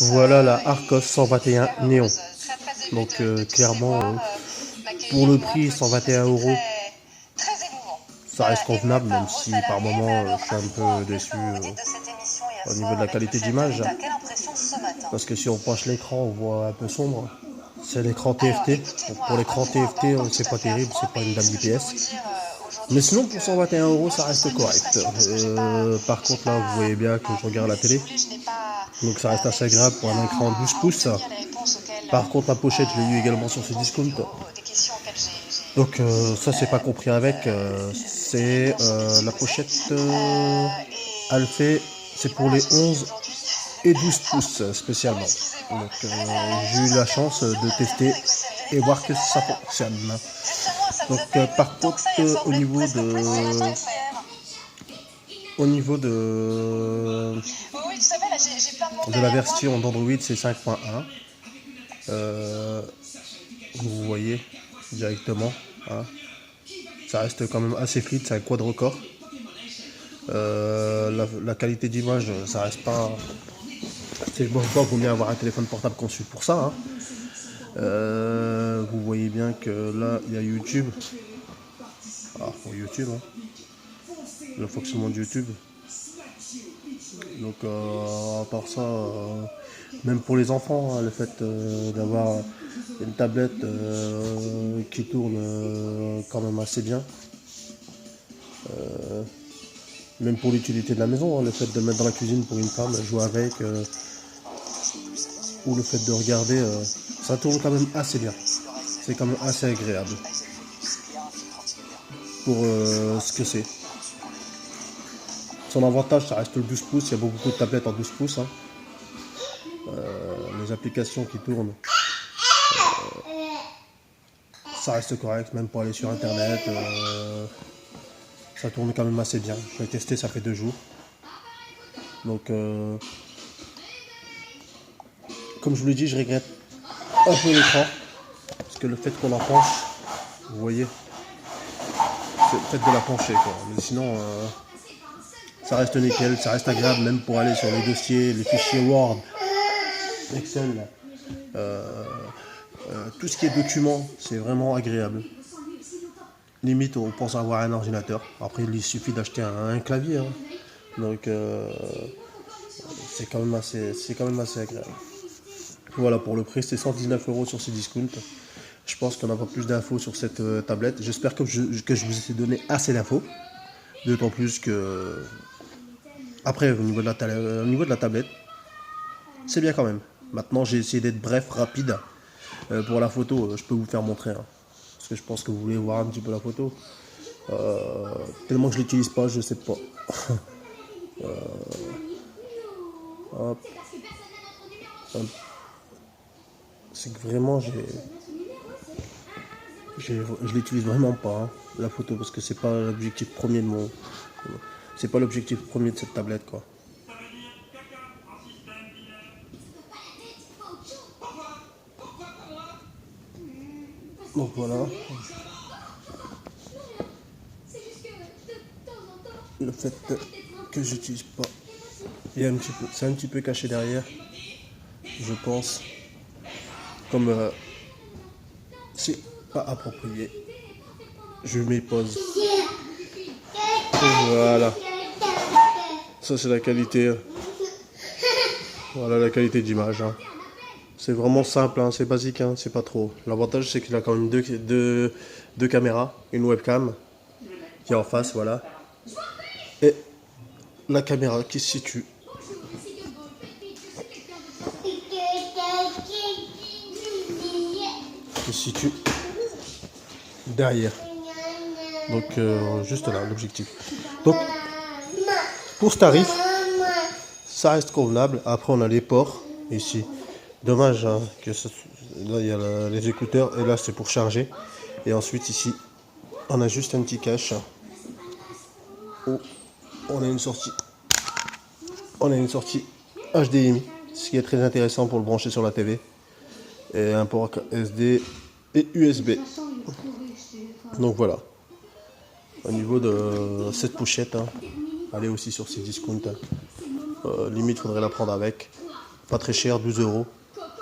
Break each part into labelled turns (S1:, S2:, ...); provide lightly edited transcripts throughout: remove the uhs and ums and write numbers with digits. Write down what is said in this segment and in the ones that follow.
S1: Voilà la Arcos 121 Néon. Donc clairement, pour le prix 121 euros, ça reste convenable, même si par moment je suis un peu déçu au niveau de la qualité d'image. Parce que si on penche l'écran, on voit un peu sombre. C'est l'écran TFT. Donc pour l'écran TFT, c'est pas terrible, c'est pas une dame d'IPS. Mais sinon, pour 121 euros, ça reste correct. Par contre, là, vous voyez bien que je regarde la télé. Donc ça reste assez agréable pour un écran 12 pouces. Par contre, la pochette, je l'ai eu également sur ce discount. Donc ça, c'est pas compris avec. C'est la pochette, elle fait, c'est pour les 11 et 12 pouces spécialement. Donc j'ai eu la chance de tester et voir que ça fonctionne. Donc par contre, au niveau de la version d'Android, c'est 5.1. Vous voyez directement, hein. Ça reste quand même assez fluide, c'est un quadre-core. La qualité d'image, ça reste pas. Bon, il vaut mieux avoir un téléphone portable conçu pour ça, hein. Vous voyez bien que là, il y a YouTube. Pour YouTube, hein. Le fonctionnement de YouTube. Donc, à part ça, même pour les enfants, hein, le fait d'avoir une tablette qui tourne quand même assez bien. Même pour l'utilité de la maison, hein, le fait de le mettre dans la cuisine pour une femme, jouer avec, ou le fait de regarder, ça tourne quand même assez bien. C'est quand même assez agréable pour ce que c'est. Son avantage, ça reste le 12 pouces. Il y a beaucoup de tablettes en 12 pouces. Hein. Les applications qui tournent, ça reste correct, même pour aller sur internet. Ça tourne quand même assez bien. Je l'ai testé, ça fait 2 jours. Donc, comme je vous l'ai dit, je regrette un peu l'écran. Parce que le fait qu'on la penche, vous voyez, c'est le fait de la pencher, quoi. Mais sinon, ça reste nickel, ça reste agréable, même pour aller sur les dossiers, les fichiers Word, Excel. Tout ce qui est documents, c'est vraiment agréable. Limite, on pense avoir un ordinateur. Après, il suffit d'acheter un clavier. Hein. Donc, c'est quand même assez agréable. Voilà, pour le prix, c'est 119 euros sur ce discount. Je pense qu'on n'a pas plus d'infos sur cette tablette. J'espère que je vous ai donné assez d'infos. D'autant plus que... Après, au niveau de la tablette, c'est bien quand même. Maintenant, j'ai essayé d'être bref, rapide. Pour la photo, je peux vous faire montrer. Hein. Parce que je pense que vous voulez voir un petit peu la photo. Tellement que je l'utilise pas, je sais pas. Hop. C'est que vraiment, je l'utilise vraiment pas, hein, la photo, parce que c'est pas l'objectif premier c'est pas l'objectif premier de cette tablette, quoi. Donc voilà. Le fait que j'utilise pas, c'est un petit peu caché derrière, je pense. Comme c'est pas approprié. Je mets pause. Et voilà. Ça c'est la qualité. Voilà la qualité d'image. Hein. C'est vraiment simple, hein, c'est basique, hein, c'est pas trop. L'avantage c'est qu'il a quand même deux caméras, une webcam qui est en face, voilà. Et la caméra qui se situe derrière. Donc juste là, l'objectif. Donc pour ce tarif, ça reste convenable. Après on a les ports ici. Dommage hein, que là il y a les écouteurs et là c'est pour charger. Et ensuite ici on a juste un petit cache où on a une sortie. On a une sortie HDMI, ce qui est très intéressant pour le brancher sur la TV. Et un port SD et USB. Donc voilà. Au niveau de cette pochette, hein, elle est aussi sur ces discounts. Limite, faudrait la prendre avec. Pas très cher, 12 €.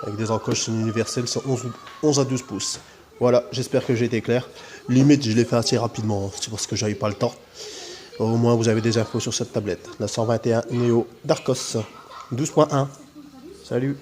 S1: Avec des encoches universelles, c'est 11 à 12 pouces. Voilà, j'espère que j'ai été clair. Limite, je l'ai fait assez rapidement, c'est parce que j'avais pas le temps. Au moins, vous avez des infos sur cette tablette. La 121 Neo Darkos 12.1. Salut!